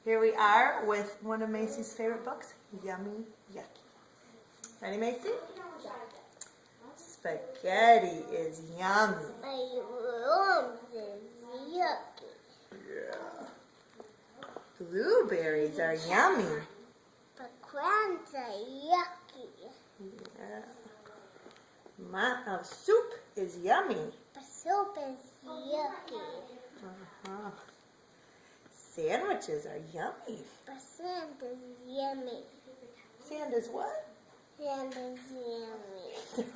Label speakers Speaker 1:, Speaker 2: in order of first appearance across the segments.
Speaker 1: Here we are with one of Macy's favorite books, Yummy Yucky. Ready, Macy? Spaghetti is yummy.
Speaker 2: My room is yucky.
Speaker 1: Yeah. Blueberries are yummy.
Speaker 2: Pecans are yucky.
Speaker 1: Yeah. Soup is yummy.
Speaker 2: The soup is yucky.
Speaker 1: Uh-huh. Sandwiches are yummy.
Speaker 2: The sand is yummy.
Speaker 1: Sand is what?
Speaker 2: Sand is yummy.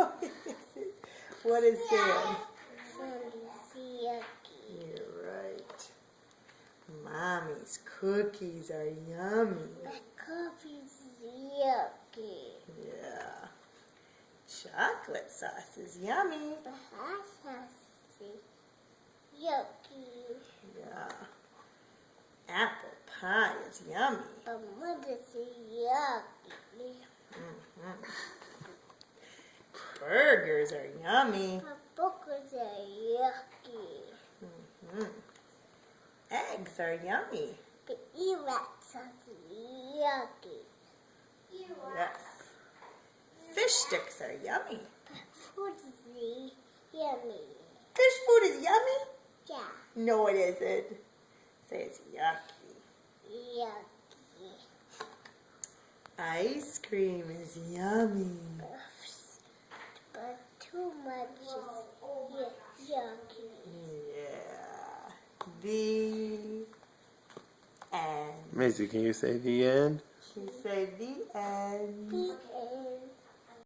Speaker 1: What is sand?
Speaker 2: Sand is yucky.
Speaker 1: You're right. Mommy's cookies are yummy.
Speaker 2: The coffee's yucky.
Speaker 1: Yeah. Chocolate sauce is yummy.
Speaker 2: The hot sauce is yucky.
Speaker 1: Yeah. Apple pie is yummy.
Speaker 2: The mud is yucky.
Speaker 1: Mm-hmm. Burgers are yummy.
Speaker 2: The burgers are yucky.
Speaker 1: Mm-hmm. Eggs are yummy.
Speaker 2: The e-rats are yucky.
Speaker 1: Yes. Fish sticks are yummy.
Speaker 2: The food is yummy.
Speaker 1: Fish food is yummy?
Speaker 2: Yeah,
Speaker 1: No, it isn't. Say it's yucky.
Speaker 2: yucky.
Speaker 1: Ice cream is yummy.
Speaker 2: But too much is yucky.
Speaker 1: Yeah. The end.
Speaker 3: Macy, can you say the end?
Speaker 1: She said the end.
Speaker 2: The end.